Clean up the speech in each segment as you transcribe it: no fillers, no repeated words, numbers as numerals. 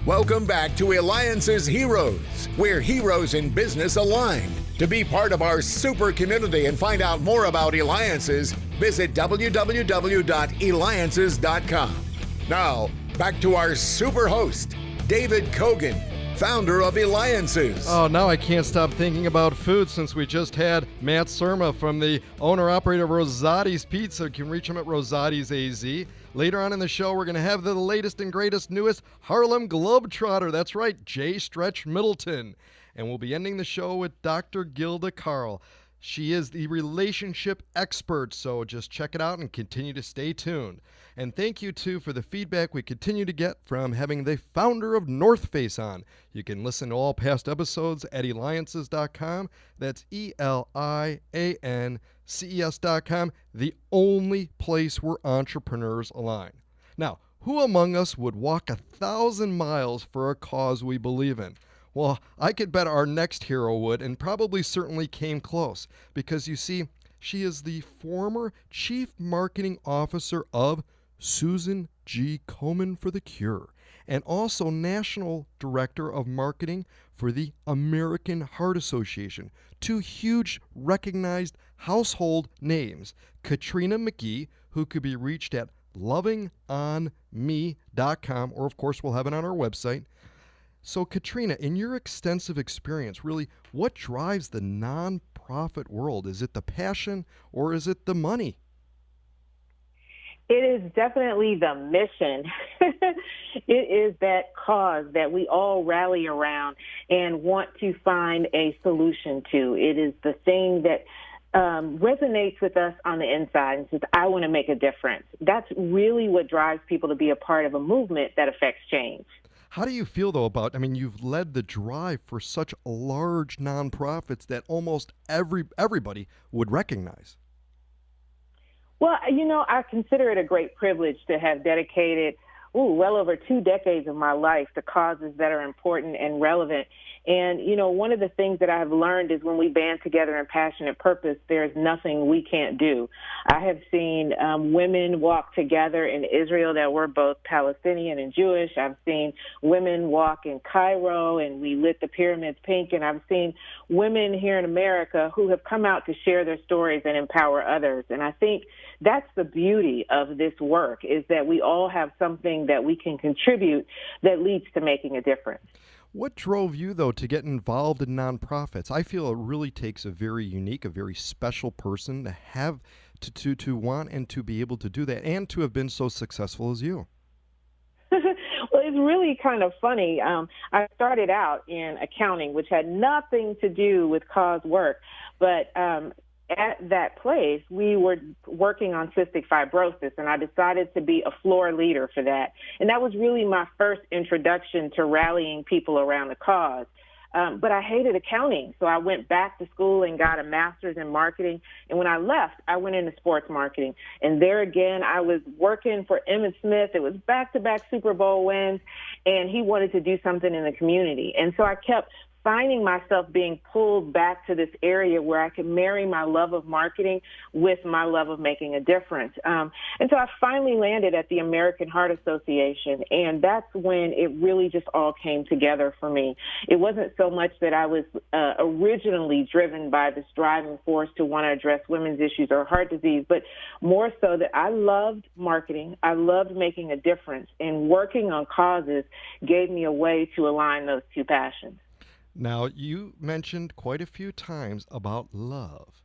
Welcome back to Eliances Heroes, where heroes in business align. To be part of our super community and find out more about Eliances, visit www.Eliances.com. Now, back to our super host, David Kogan, founder of Eliances. Oh, now I can't stop thinking about food since we just had Matt Surma from the owner-operator of Rosati's Pizza. You can reach him at Rosati's AZ. Later on in the show, we're going to have the latest and greatest, newest Harlem Globetrotter. That's right, J. Stretch Middleton. And we'll be ending the show with Dr. Gilda Carl. She is the relationship expert, so just check it out and continue to stay tuned. And thank you, too, for the feedback we continue to get from having the founder of North Face on. You can listen to all past episodes at Eliances.com. That's Eliances.com, the only place where entrepreneurs align. Now, who among us would walk 1,000 miles for a cause we believe in? Well, I could bet our next hero would, and probably certainly came close, because you see, she is the former Chief Marketing Officer of Susan G. Koman for the Cure, and also National Director of Marketing for the American Heart Association. Two huge recognized household names. Katrina McGhee, who could be reached at lovingonme.com, or of course we'll have it on our website. So Katrina, in your extensive experience, really, what drives the nonprofit world? Is it the passion or is it the money? It is definitely the mission. It is that cause that we all rally around and want to find a solution to. It is the thing that resonates with us on the inside and says, I want to make a difference. That's really what drives people to be a part of a movement that affects change. How do you feel, though, about, you've led the drive for such large nonprofits that almost everybody would recognize? Well, I consider it a great privilege to have dedicated well over 2 decades of my life to causes that are important and relevant. And, one of the things that I've learned is when we band together in passionate purpose, there's nothing we can't do. I have seen women walk together in Israel that were both Palestinian and Jewish. I've seen women walk in Cairo and we lit the pyramids pink. And I've seen women here in America who have come out to share their stories and empower others. And I think that's the beauty of this work, is that we all have something that we can contribute that leads to making a difference. What drove you, though, to get involved in nonprofits? I feel it really takes a very unique, a very special person to have to want and to be able to do that and to have been so successful as you. Well, it's really kind of funny. I started out in accounting, which had nothing to do with cause work, but at that place, we were working on cystic fibrosis, and I decided to be a floor leader for that. And that was really my first introduction to rallying people around the cause. But I hated accounting, so I went back to school and got a master's in marketing. And when I left, I went into sports marketing. And there again, I was working for Emmitt Smith. It was back-to-back Super Bowl wins, and he wanted to do something in the community. And so I kept finding myself being pulled back to this area where I could marry my love of marketing with my love of making a difference. And so I finally landed at the American Heart Association, and that's when it really just all came together for me. It wasn't so much that I was originally driven by this driving force to want to address women's issues or heart disease, but more so that I loved marketing, I loved making a difference, and working on causes gave me a way to align those two passions. Now, you mentioned quite a few times about love.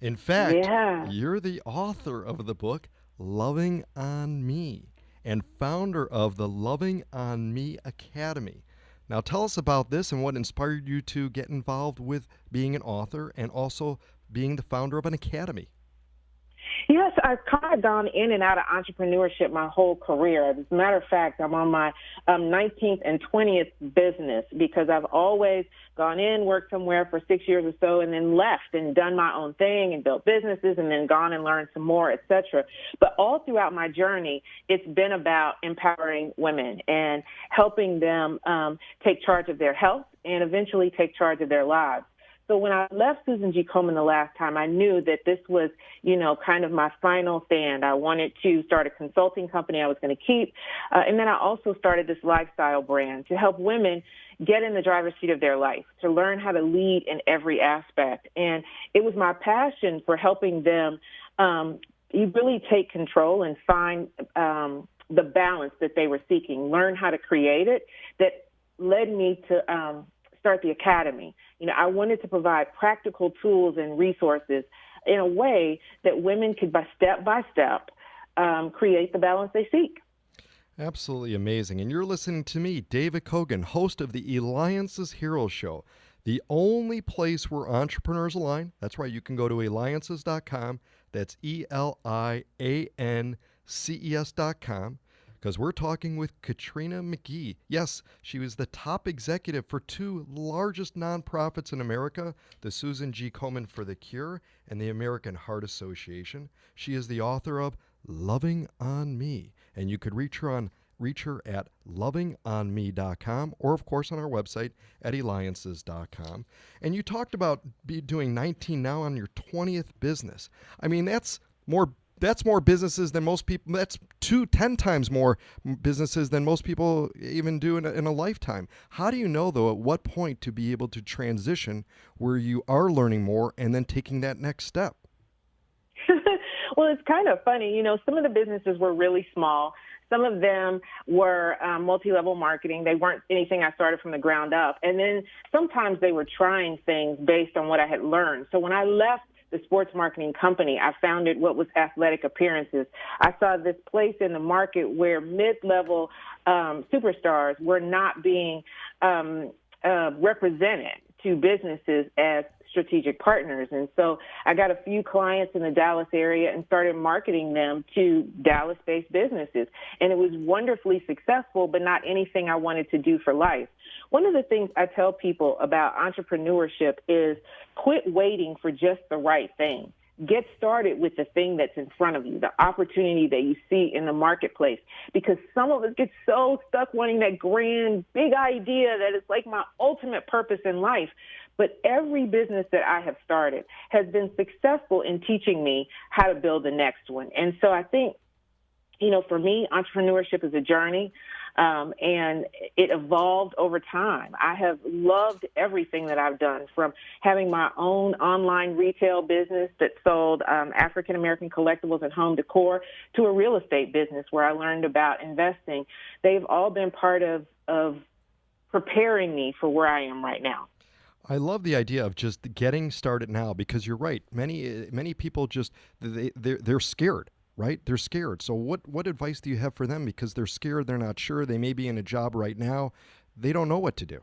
In fact, You're the author of the book, Loving on Me, and founder of the Loving on Me Academy. Now, tell us about this and what inspired you to get involved with being an author and also being the founder of an academy. Yes, I've kind of gone in and out of entrepreneurship my whole career. As a matter of fact, I'm on my 19th and 20th business because I've always gone in, worked somewhere for 6 years or so, and then left and done my own thing and built businesses and then gone and learned some more, et cetera. But all throughout my journey, it's been about empowering women and helping them take charge of their health and eventually take charge of their lives. So when I left Susan G. Komen the last time, I knew that this was, kind of my final stand. I wanted to start a consulting company I was going to keep. And then I also started this lifestyle brand to help women get in the driver's seat of their life, to learn how to lead in every aspect. And it was my passion for helping them you really take control and find the balance that they were seeking, learn how to create it, that led me to start the academy. I wanted to provide practical tools and resources in a way that women could, by step, create the balance they seek. Absolutely amazing. And you're listening to me, David Kogan, host of the Eliances Hero Show, the only place where entrepreneurs align. That's right. You can go to Eliances.com. That's Eliances.com. Because we're talking with Katrina McGhee. Yes, she was the top executive for two largest nonprofits in America, the Susan G. Komen for the Cure and the American Heart Association. She is the author of Loving on Me, and you could reach her at lovingonme.com or, of course, on our website at Eliances.com. And you talked about doing 19 now on your 20th business. I mean, that's more businesses than most people. That's 10 times more businesses than most people even do in a lifetime. How do you know, though, at what point to be able to transition where you are learning more and then taking that next step? Well, it's kind of funny. Some of the businesses were really small. Some of them were multi-level marketing. They weren't anything I started from the ground up. And then sometimes they were trying things based on what I had learned. So when I left the sports marketing company, I founded what was Athletic Appearances. I saw this place in the market where mid-level superstars were not being represented to businesses as strategic partners. And so I got a few clients in the Dallas area and started marketing them to Dallas-based businesses. And it was wonderfully successful, but not anything I wanted to do for life. One of the things I tell people about entrepreneurship is quit waiting for just the right thing. Get started with the thing that's in front of you, the opportunity that you see in the marketplace, because some of us get so stuck wanting that grand, big idea that it's like my ultimate purpose in life. But every business that I have started has been successful in teaching me how to build the next one. And so I think, for me, entrepreneurship is a journey. And it evolved over time. I have loved everything that I've done, from having my own online retail business that sold African-American collectibles and home decor to a real estate business where I learned about investing. They've all been part of preparing me for where I am right now. I love the idea of just getting started now, because you're right. Many people they're scared. Right? They're scared. So what advice do you have for them? Because they're scared, they're not sure, they may be in a job right now, they don't know what to do.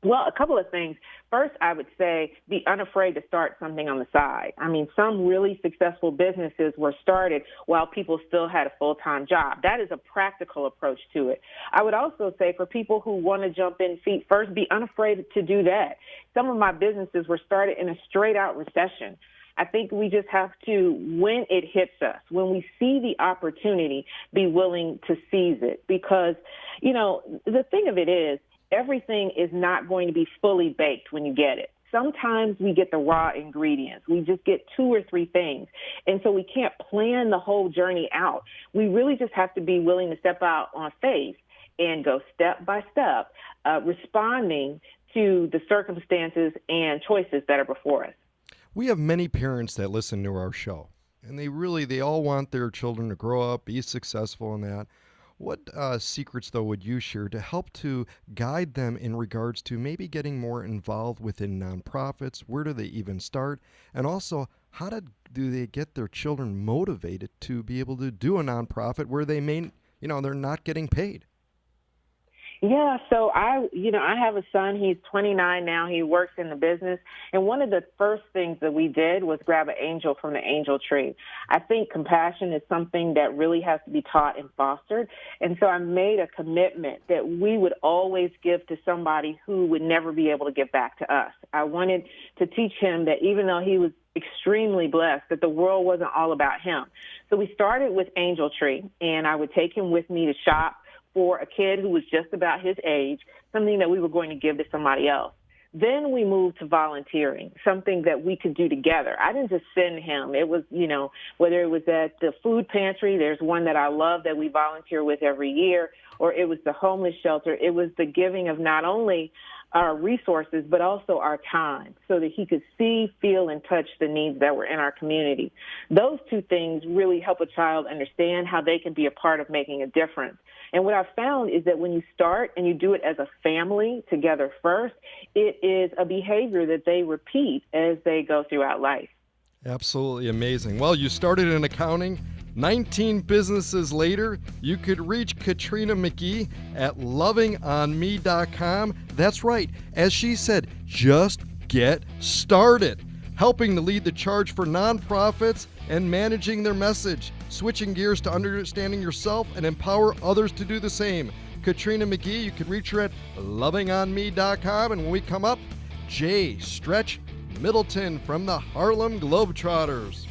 Well, a couple of things. First, I would say be unafraid to start something on the side. I mean, some really successful businesses were started while people still had a full-time job. That is a practical approach to it. I would also say for people who want to jump in feet first, be unafraid to do that. Some of my businesses were started in a straight-out recession. I think we just have to, when it hits us, when we see the opportunity, be willing to seize it. Because, the thing of it is, everything is not going to be fully baked when you get it. Sometimes we get the raw ingredients. We just get 2 or 3 things. And so we can't plan the whole journey out. We really just have to be willing to step out on faith and go step by step, responding to the circumstances and choices that are before us. We have many parents that listen to our show, and they all want their children to grow up, be successful in that. What secrets, though, would you share to help to guide them in regards to maybe getting more involved within nonprofits? Where do they even start? And also, how do they get their children motivated to be able to do a nonprofit where they they're not getting paid? Yeah, so I have a son. He's 29 now. He works in the business. And one of the first things that we did was grab an angel from the angel tree. I think compassion is something that really has to be taught and fostered. And so I made a commitment that we would always give to somebody who would never be able to give back to us. I wanted to teach him that even though he was extremely blessed, that the world wasn't all about him. So we started with Angel Tree, and I would take him with me to shop for a kid who was just about his age, something that we were going to give to somebody else. Then we moved to volunteering, something that we could do together. I didn't just send him. It was, whether it was at the food pantry, there's one that I love that we volunteer with every year, or it was the homeless shelter. It was the giving of not only our resources, but also our time, so that he could see, feel, and touch the needs that were in our community. Those two things really help a child understand how they can be a part of making a difference. And what I've found is that when you start and you do it as a family together first, it is a behavior that they repeat as they go throughout life. Absolutely amazing. Well, you started in accounting. 19 businesses later, you could reach Katrina McGhee at lovingonme.com. That's right. As she said, just get started. Helping to lead the charge for nonprofits and managing their message. Switching gears to understanding yourself and empower others to do the same. Katrina McGhee, you can reach her at lovingonme.com. And when we come up, Jay Stretch Middleton from the Harlem Globetrotters.